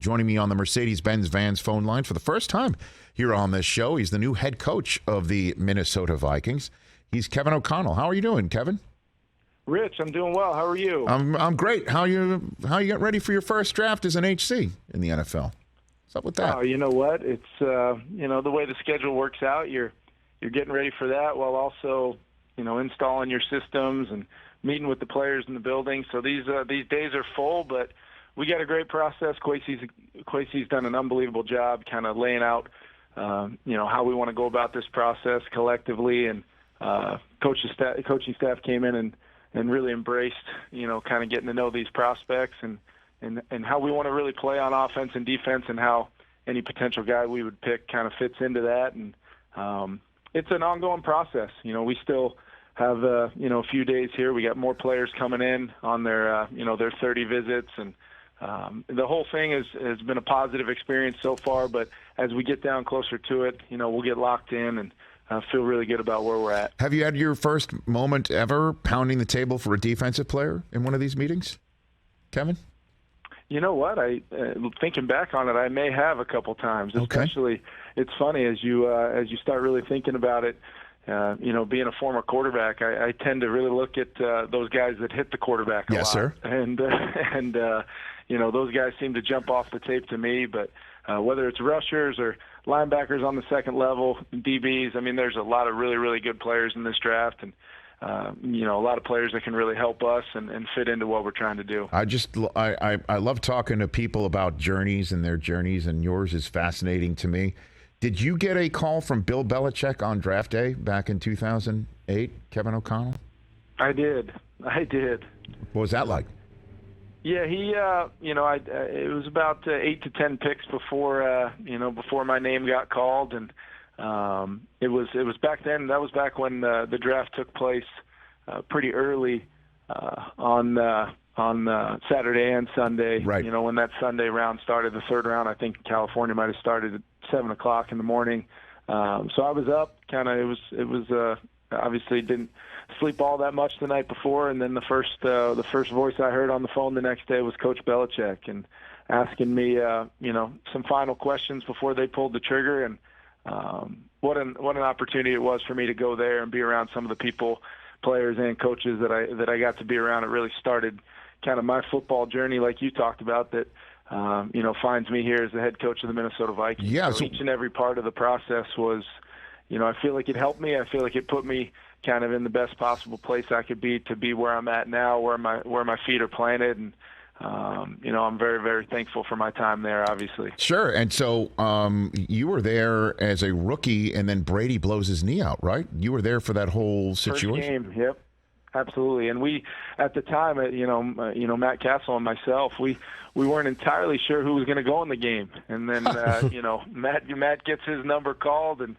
Joining me on the Mercedes-Benz Vans phone line for the first time here on this show, he's the new head coach of the Minnesota Vikings. He's Kevin O'Connell. How are you doing, Kevin? Rich, I'm doing well. How are you? I'm great. How you getting ready for your first draft as an HC in the NFL? What's up with that? Oh, you know what? It's the way the schedule works out. You're getting ready for that while also installing your systems and meeting with the players in the building. So these days are full, but we got a great process. Kwesi's done an unbelievable job kind of laying out, how we want to go about this process collectively. And coaching staff came in and really embraced, kind of getting to know these prospects and how we want to really play on offense and defense and how any potential guy we would pick kind of fits into that. And it's an ongoing process. We still have, a few days here. We got more players coming in on their 30 visits, and the whole thing has been a positive experience so far, but as we get down closer to it, we'll get locked in and feel really good about where we're at. Have you had your first moment ever pounding the table for a defensive player in one of these meetings, Kevin? You know what? Thinking back on it, I may have a couple times. Okay. Especially, it's funny as you start really thinking about it. Being a former quarterback, I tend to really look at those guys that hit the quarterback a lot. Yes, sir. And those guys seem to jump off the tape to me. But whether it's rushers or linebackers on the second level, DBs, there's a lot of really, really good players in this draft, and a lot of players that can really help us and fit into what we're trying to do. I love talking to people about journeys and their journeys, and yours is fascinating to me. Did you get a call from Bill Belichick on draft day back in 2008, Kevin O'Connell? I did. What was that like? Yeah, he, it was about 8 to 10 picks before my name got called, and it was back then. That was back when the draft took place pretty early on Saturday and Sunday. Right. When that Sunday round started, the third round, I think California might have started at 7 o'clock in the morning. So I was up. It was obviously didn't sleep all that much the night before, and then the first voice I heard on the phone the next day was Coach Belichick and asking me some final questions before they pulled the trigger. And what an opportunity it was for me to go there and be around some of the people, players and coaches that I got to be around. It really started kind of my football journey, like you talked about, that finds me here as the head coach of the Minnesota Vikings. Yeah, so each and every part of the process was, I feel like it helped me. I feel like it put me kind of in the best possible place I could be to be where I'm at now, where my feet are planted, and I'm very, very thankful for my time there, obviously. Sure. And so you were there as a rookie, and then Brady blows his knee out, right? You were there for that whole situation? First game, yep. Absolutely. And we, at the time, Matt Castle and myself, we weren't entirely sure who was going to go in the game. And then, Matt gets his number called and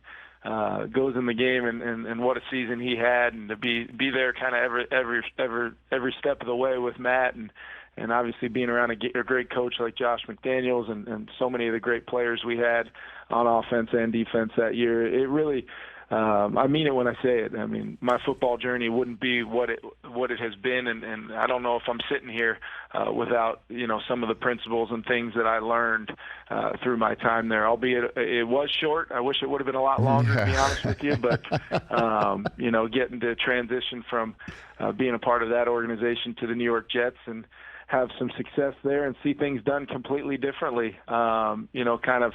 goes in the game, and what a season he had, and to be there kind of every step of the way with Matt, and obviously being around a great coach like Josh McDaniels and so many of the great players we had on offense and defense that year. It really, I mean it when I say it. My football journey wouldn't be what it has been, and I don't know if I'm sitting here without some of the principles and things that I learned through my time there. Albeit it was short. I wish it would have been a lot longer, to be honest with you. But getting to transition from being a part of that organization to the New York Jets and have some success there and see things done completely differently, kind of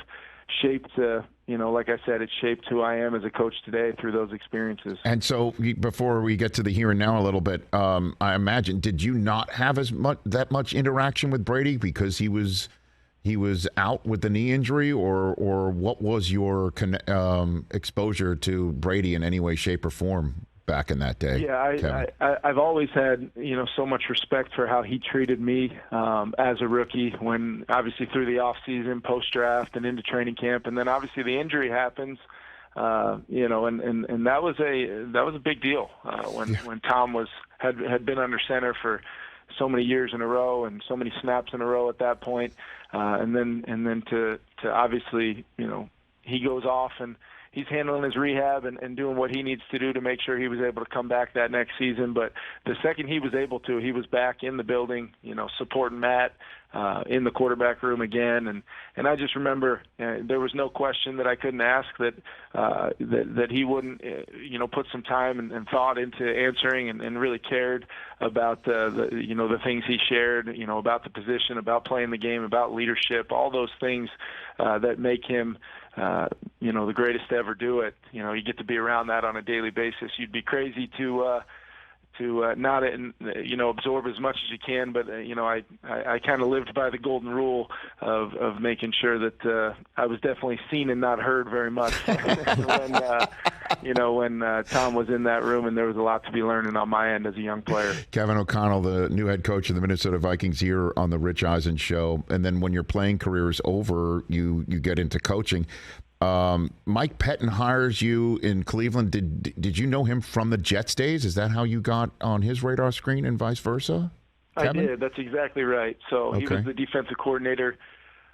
shaped, like I said, it shaped who I am as a coach today through those experiences. And so before we get to the here and now a little bit, I imagine, did you not have that much interaction with Brady because he was out with the knee injury, or what was your exposure to Brady in any way, shape, or form back in that day? Yeah, I've always had so much respect for how he treated me as a rookie, when obviously through the off season, post draft, and into training camp, and then obviously the injury happens, and that was a big deal when Tom had been under center for so many years in a row and so many snaps in a row at that point, and then to obviously he goes off and he's handling his rehab and doing what he needs to do to make sure he was able to come back that next season. But the second he was able to, he was back in the building, supporting Matt, in the quarterback room again, and I just remember there was no question that I couldn't ask that he wouldn't put some time and thought into answering and really cared about the things he shared, about the position, about playing the game, about leadership, all those things that make him the greatest to ever do it. You get to be around that on a daily basis. You'd be crazy to not absorb as much as you can, but I kind of lived by the golden rule of making sure that I was definitely seen and not heard very much when Tom was in that room, and there was a lot to be learning on my end as a young player. Kevin O'Connell, the new head coach of the Minnesota Vikings, here on the Rich Eisen Show, and then when your playing career is over, you get into coaching. Mike Pettin hires you in Cleveland. Did you know him from the Jets days? Is that how you got on his radar screen and vice versa, Kevin? I did. That's exactly right. So He was the defensive coordinator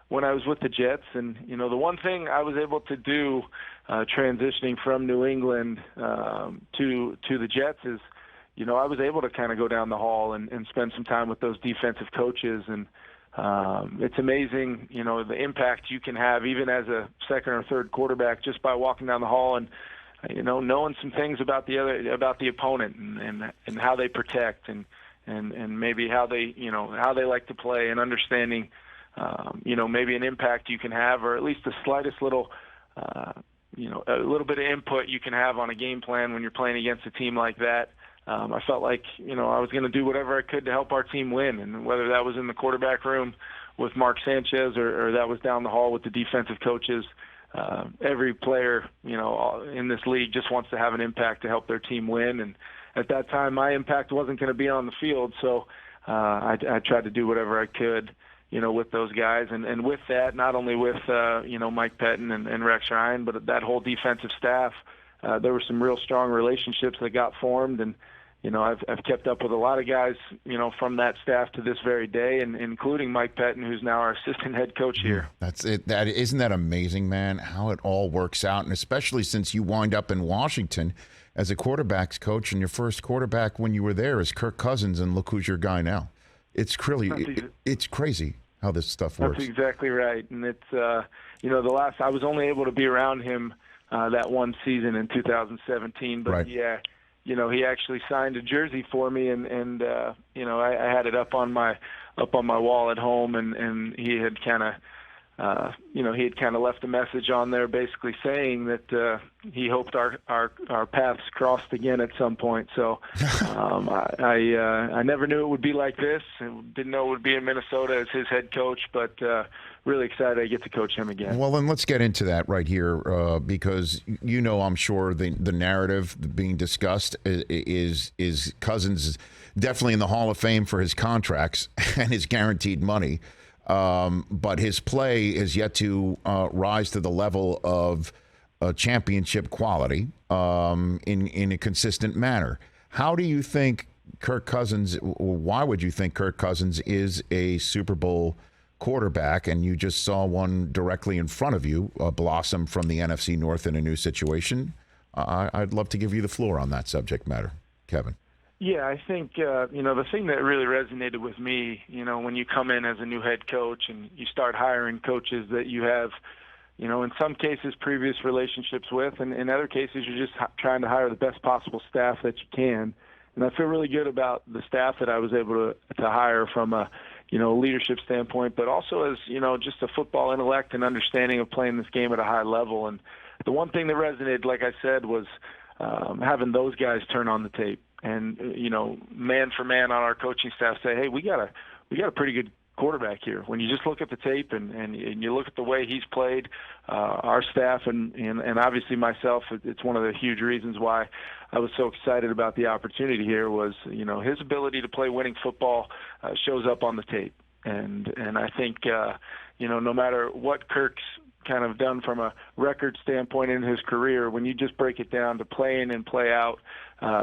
when I was with the Jets. And, the one thing I was able to do transitioning from New England to the Jets is, I was able to kind of go down the hall and spend some time with those defensive coaches. And it's amazing, the impact you can have even as a second or third quarterback just by walking down the hall and, knowing some things about the opponent and how they protect and maybe how they like to play, and understanding, maybe an impact you can have, or at least the slightest little, a little bit of input you can have on a game plan when you're playing against a team like that. I felt like, I was going to do whatever I could to help our team win, and whether that was in the quarterback room with Mark Sanchez or that was down the hall with the defensive coaches, every player, in this league just wants to have an impact to help their team win. And at that time, my impact wasn't going to be on the field, so I tried to do whatever I could, with those guys. And with that, not only with, Mike Pettin and Rex Ryan, but that whole defensive staff, there were some real strong relationships that got formed, and I've kept up with a lot of guys, from that staff to this very day, and including Mike Pettin, who's now our assistant head coach here. That's it. Isn't that amazing, man? How it all works out, and especially since you wind up in Washington as a quarterbacks coach, and your first quarterback when you were there is Kirk Cousins, and look who's your guy now. It's it's crazy how this stuff works. That's exactly right, and it's I was only able to be around him that one season in 2017, but right. Yeah. He actually signed a jersey for me, and I had it up on my wall at home, and he had kind of left a message on there, basically saying that he hoped our paths crossed again at some point. So I never knew it would be like this, and didn't know it would be in Minnesota as his head coach, but really excited I get to coach him again. Well, then let's get into that right here, because I'm sure the narrative being discussed is Cousins definitely in the Hall of Fame for his contracts and his guaranteed money, but his play is yet to rise to the level of championship quality in a consistent manner. How do you think Kirk Cousins, or why would you think Kirk Cousins is a Super Bowl quarterback, and you just saw one directly in front of you blossom from the NFC North in a new situation? I'd love to give you the floor on that subject matter, Kevin. Yeah, I think, the thing that really resonated with me, when you come in as a new head coach and you start hiring coaches that you have, in some cases previous relationships with, and in other cases you're just trying to hire the best possible staff that you can. And I feel really good about the staff that I was able to hire from a leadership standpoint, but also as, just a football intellect and understanding of playing this game at a high level. And the one thing that resonated, like I said, was having those guys turn on the tape and, man for man on our coaching staff say, hey, we got a pretty good quarterback here. When you just look at the tape and you look at the way he's played, our staff and obviously myself, it's one of the huge reasons why I was so excited about the opportunity here was, his ability to play winning football shows up on the tape. And I think, no matter what Kirk's kind of done from a record standpoint in his career, when you just break it down to play in and play out,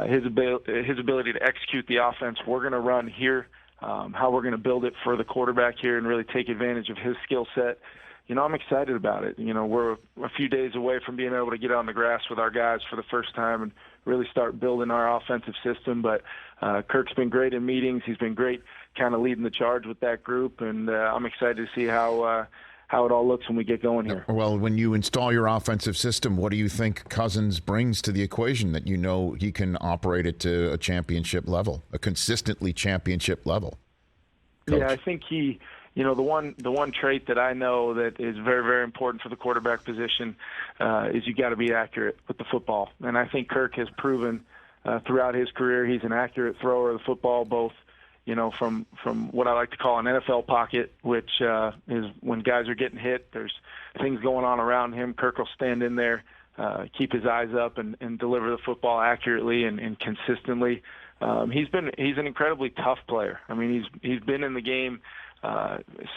his ability to execute the offense we're going to run here how we're going to build it for the quarterback here and really take advantage of his skill set. I'm excited about it. We're a few days away from being able to get on the grass with our guys for the first time and really start building our offensive system. But Kirk's been great in meetings. He's been great kind of leading the charge with that group, and I'm excited to see how it all looks when we get going here. Well, when you install your offensive system, what do you think Cousins brings to the equation that he can operate it to a championship level, a consistently championship level? Coach? Yeah, I think the one trait that I know that is very, very important for the quarterback position is you got to be accurate with the football. And I think Kirk has proven throughout his career he's an accurate thrower of the football, both from what I like to call an NFL pocket, which is when guys are getting hit, there's things going on around him. Kirk will stand in there, keep his eyes up, and deliver the football accurately and consistently. He's an incredibly tough player. I mean, he's been in the game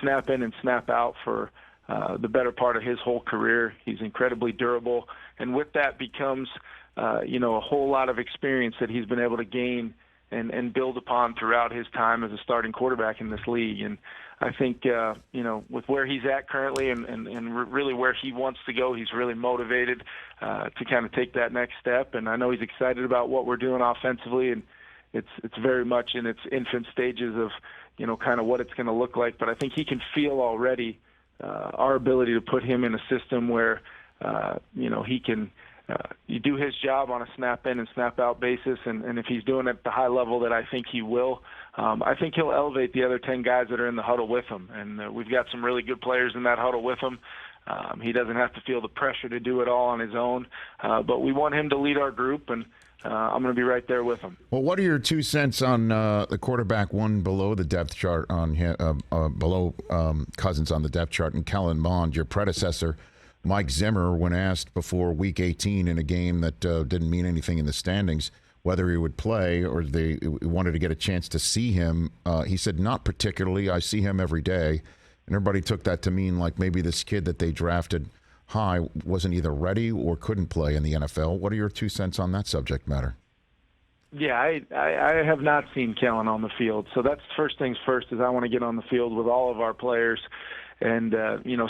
snap in and snap out for the better part of his whole career. He's incredibly durable, and with that becomes a whole lot of experience that he's been able to gain and build upon throughout his time as a starting quarterback in this league. And I think with where he's at currently and really where he wants to go, he's really motivated to kind of take that next step. And I know he's excited about what we're doing offensively, and it's very much in its infant stages of kind of what it's going to look like. But I think he can feel already our ability to put him in a system where, he can you do his job on a snap-in and snap-out basis. And if he's doing it at the high level that I think he will, I think he'll elevate the other 10 guys that are in the huddle with him. And we've got some really good players in that huddle with him. He doesn't have to feel the pressure to do it all on his own. But we want him to lead our group, and I'm going to be right there with him. Well, what are your 2 cents on the quarterback one below the depth chart below Cousins on the depth chart, and Kellen Mond, your predecessor, Mike Zimmer, when asked before Week 18 in a game that didn't mean anything in the standings, whether he would play or they wanted to get a chance to see him, he said, "Not particularly. I see him every day." And everybody took that to mean like maybe this kid that they drafted high wasn't either ready or couldn't play in the NFL. What are your 2 cents on that subject matter? Yeah, I have not seen Kellen on the field. So that's first things first is I want to get on the field with all of our players and,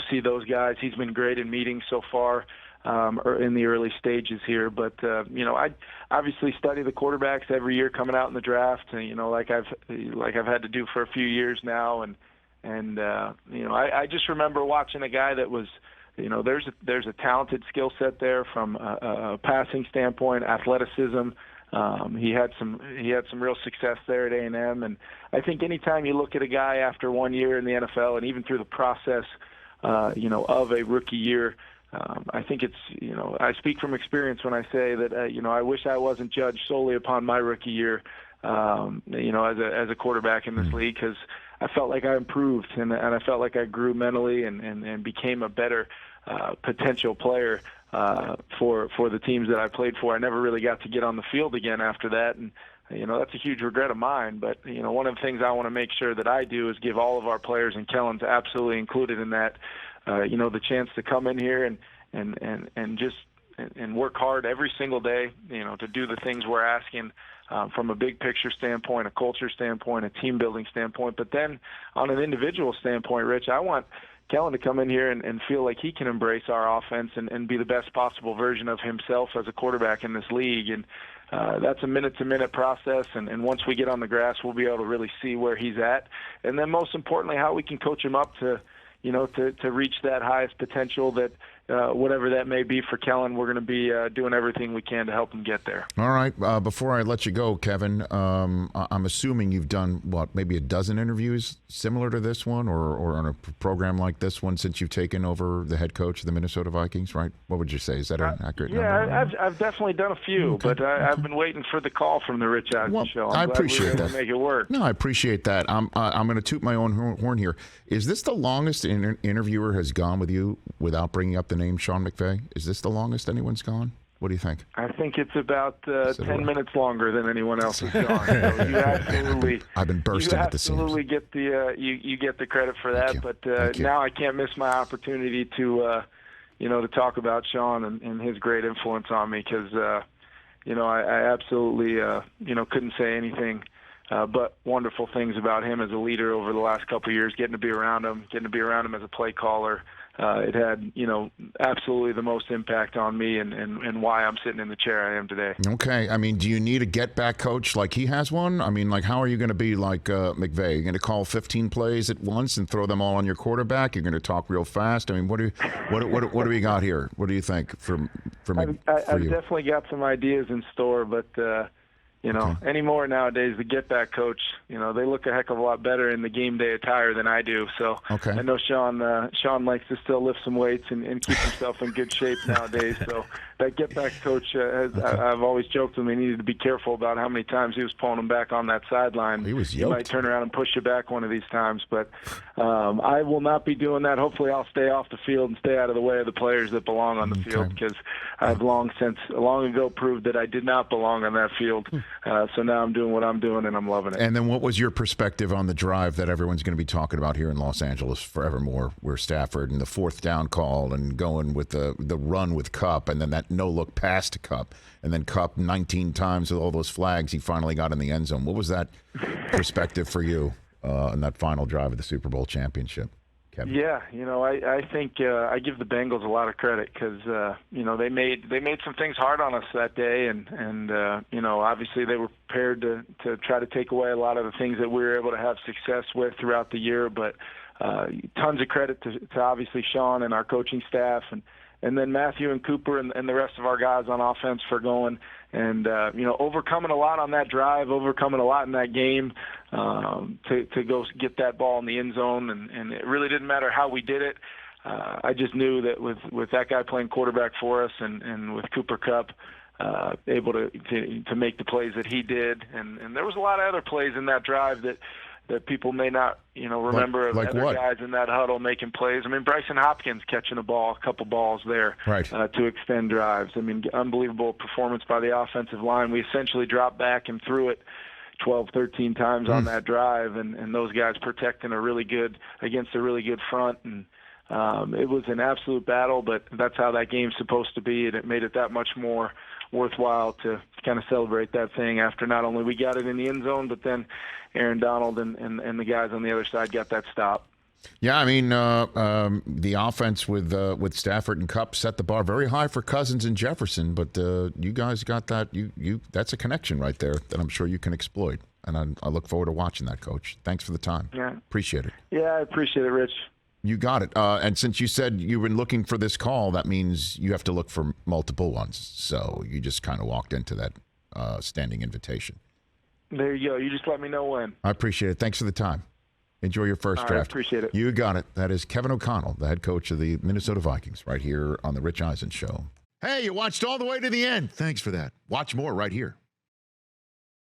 see those guys. He's been great in meetings so far or in the early stages here. But, I obviously study the quarterbacks every year coming out in the draft, like I've had to do for a few years now. And I just remember watching a guy that was, there's a talented skill set there from a passing standpoint, athleticism. He had some real success there at A&M, and I think anytime you look at a guy after 1 year in the NFL, and even through the process, of a rookie year, I think it's I speak from experience when I say that I wish I wasn't judged solely upon my rookie year, as a quarterback in this league, because I felt like I improved and I felt like I grew mentally and became a better potential player for the teams that I played for. I never really got to get on the field again after that, and that's a huge regret of mine. But one of the things I want to make sure that I do is give all of our players, and Kellen's absolutely included in that, the chance to come in here and just work hard every single day, to do the things we're asking from a big picture standpoint, a culture standpoint, a team building standpoint. But then on an individual standpoint, Rich, I want Kellen to come in here and feel like he can embrace our offense and be the best possible version of himself as a quarterback in this league. And that's a minute-to-minute process. And once we get on the grass, we'll be able to really see where he's at. And then most importantly, how we can coach him up to reach that highest potential that whatever that may be for Kellen, we're going to be doing everything we can to help him get there. All right. Before I let you go, Kevin, I'm assuming you've done, maybe a dozen interviews similar to this one or on a program like this one since you've taken over the head coach of the Minnesota Vikings, right? What would you say? Is that an accurate number? Yeah, I've definitely done a few, okay. But I've been waiting for the call from the Rich Eisen Show. I appreciate that. Make it work. No, I appreciate that. I'm going to toot my own horn here. Is this the longest an interviewer has gone with you without bringing up the name Sean McVay? Is this the longest anyone's gone? What do you think? I think it's about 10 minutes longer than anyone else has gone. So you absolutely, I've been bursting at the seams. You absolutely get the you get the credit for that. But now I can't miss my opportunity to to talk about Sean and his great influence on me, because I absolutely couldn't say anything but wonderful things about him as a leader over the last couple of years, getting to be around him as a play caller. It had, absolutely the most impact on me and why I'm sitting in the chair I am today. Okay. I mean, do you need a get-back coach like he has one? I mean, like, how are you going to be like McVay? You're going to call 15 plays at once and throw them all on your quarterback? You're going to talk real fast? I mean, what do we got here? What do you think for you? I've definitely got some ideas in store, but anymore nowadays, the get-back coach, they look a heck of a lot better in the game day attire than I do. So I know Sean likes to still lift some weights and keep himself in good shape nowadays. So that get-back coach, I've always joked with him, he needed to be careful about how many times he was pulling him back on that sideline. He might turn around and push you back one of these times. But I will not be doing that. Hopefully I'll stay off the field and stay out of the way of the players that belong on the field, because I've long ago proved that I did not belong on that field. So now I'm doing what I'm doing, and I'm loving it. And then what was your perspective on the drive that everyone's going to be talking about here in Los Angeles forevermore, where Stafford and the fourth down call and going with the run with Kupp, and then that no-look pass to Kupp, and then Kupp 19 times with all those flags, he finally got in the end zone. What was that perspective for you in that final drive of the Super Bowl championship, Kevin? Yeah, I think I give the Bengals a lot of credit because they made some things hard on us that day, and obviously they were prepared to try to take away a lot of the things that we were able to have success with throughout the year. But tons of credit to obviously Sean and our coaching staff, and then Matthew and Cooper and the rest of our guys on offense for going and overcoming a lot on that drive, overcoming a lot in that game to go get that ball in the end zone. And it really didn't matter how we did it. I just knew that with that guy playing quarterback for us and with Cooper Kupp able to make the plays that he did, and there was a lot of other plays in that drive that people may not, remember like other what? Guys in that huddle making plays. I mean, Bryson Hopkins catching a couple balls there to extend drives. I mean, unbelievable performance by the offensive line. We essentially dropped back and threw it 12, 13 times on that drive, and those guys protecting against a really good front. And it was an absolute battle, but that's how that game's supposed to be, and it made it that much more worthwhile to kind of celebrate that thing after not only we got it in the end zone, but then Aaron Donald and the guys on the other side got that stop. Yeah, I mean, the offense with Stafford and Kupp set the bar very high for Cousins and Jefferson, but you guys got that. That's a connection right there that I'm sure you can exploit, and I look forward to watching that, Coach. Thanks for the time. Yeah, appreciate it. Yeah, I appreciate it, Rich. You got it. And since you said you've been looking for this call, that means you have to look for multiple ones. So you just kind of walked into that standing invitation. There you go. You just let me know when. I appreciate it. Thanks for the time. Enjoy your first draft. I appreciate it. You got it. That is Kevin O'Connell, the head coach of the Minnesota Vikings, right here on the Rich Eisen Show. Hey, you watched all the way to the end. Thanks for that. Watch more right here.